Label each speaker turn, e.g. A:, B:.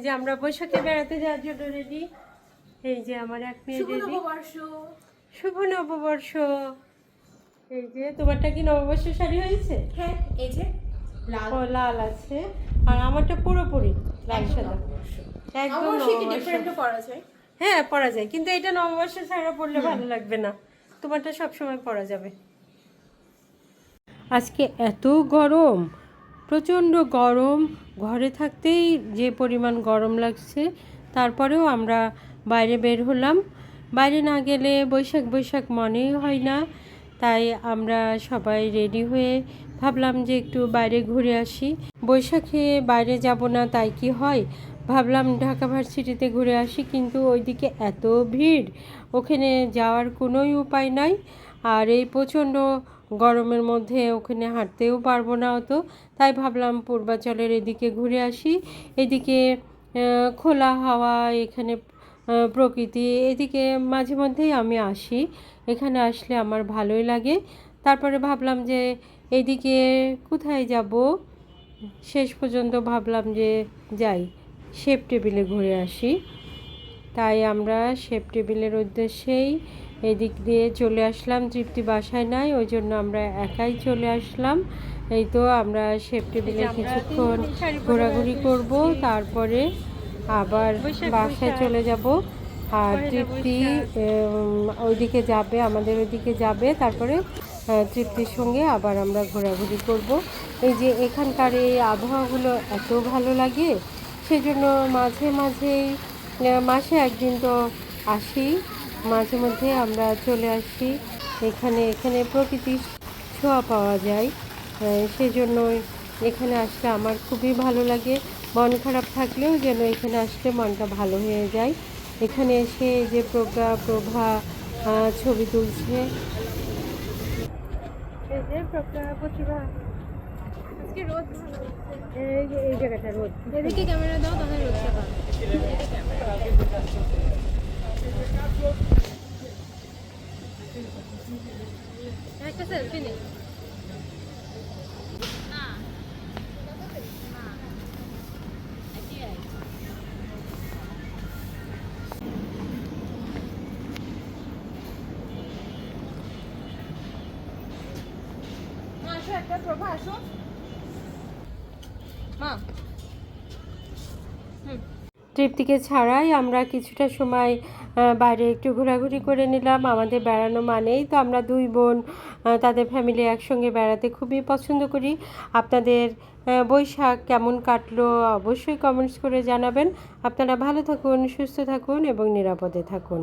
A: যে আমরা বৈশাখে বেড়াতে যাওয়ার জন্য রেডি। এই যে আমার এক মেয়ে রেডি। শুভ নববর্ষ। এই যে তোমারটা কি নববর্ষ শাড়ি হয়েছে?
B: হ্যাঁ, এই যে লাল।
A: ও লাল আছে, আর আমারটা পুরোপুরি লাল সাদা। একদম
B: ডিফারেন্টও পরা যায়।
A: হ্যাঁ পরা যায়, কিন্তু এটা নববর্ষ ছাড়া পরলে ভালো লাগবে না। তোমারটা সবসময় পরা যাবে। আজকে এত গরম, প্রচণ্ড গরম, ঘরে থাকতেই যে পরিমাণ গরম লাগছে, তারপরেও আমরা বাইরে বের হলাম। বাইরে না গেলে বৈশাখ বৈশাখ মনেই হয় না, তাই আমরা সবাই রেডি হয়ে ভাবলাম যে একটু বাইরে ঘুরে আসি। বৈশাখে বাইরে যাব না তাই কি হয়, ভাবলাম ঢাকা ভার্সিটিতে ঘুরে আসি, কিন্তু ওইদিকে এত ভিড়, ওখানে যাওয়ার কোনোই উপায় নাই। আর এই প্রচণ্ড গরমের মধ্যে ওখানে হাঁটতেও পারবো না অত, তাই ভাবলাম পূর্বাচলের এদিকে ঘুরে আসি। এদিকে খোলা হাওয়া, এখানে প্রকৃতি, এদিকে মাঝে মধ্যেই আমি আসি। এখানে আসলে আমার ভালোই লাগে। তারপরে ভাবলাম যে এদিকে কোথায় যাব, শেষ পর্যন্ত ভাবলাম যে যাই শেপ টেবিলে ঘুরে আসি। তাই আমরা শেপ টেবিলের উদ্দেশ্যেই এদিক দিয়ে চলে আসলাম। তৃপ্তি বাসায় নাই, ওই জন্য আমরা একাই চলে আসলাম। এই তো আমরা শেপ টেবিলে কিছুক্ষণ ঘোরাঘুরি করব, তারপরে আবার বাসায় চলে যাব। আর তৃপ্তি ওইদিকে যাবে, আমাদের ওইদিকে যাবে, তারপরে তৃপ্তির সঙ্গে আবার আমরা ঘোরাঘুরি করব। এই যে এখানকার এই আবহাওয়াগুলো এত ভালো লাগে, সেজন্য মাঝে মাঝেই মাসে একদিন তো আসি, মাঝে মধ্যে আমরা চলে আসি। এখানে প্রকৃতির ছোঁয়া পাওয়া যায়, সেজন্য এখানে আসলে আমার খুবই ভালো লাগে। মন খারাপ থাকলেও যেন এখানে আসলে মনটা ভালো হয়ে যায়। এখানে এসে যে প্রভা ছবি তুলছে, এই যে প্রতিভা,
B: আজকে রোদ ভালো আছে।
A: এই জায়গাটা রোদ।
B: এদিকে ক্যামেরা দাও, তাহলে রোদটা পাবে। একটা সেলফি নেই। আসো, একটা প্রভা আসো মা।
A: তৃপ্তিকে ছাড়াই আমরা কিছুটা সময় বাইরে একটু ঘোরাঘুরি করে নিলাম। আমাদের বেড়ানো মানেই তো আমরা দুই বোন তাদের ফ্যামিলি একসঙ্গে বেড়াতে খুবই পছন্দ করি। আপনাদের বৈশাখ কেমন কাটলো অবশ্যই কমেন্টস করে জানাবেন। আপনারা ভালো থাকুন, সুস্থ থাকুন এবং নিরাপদে থাকুন।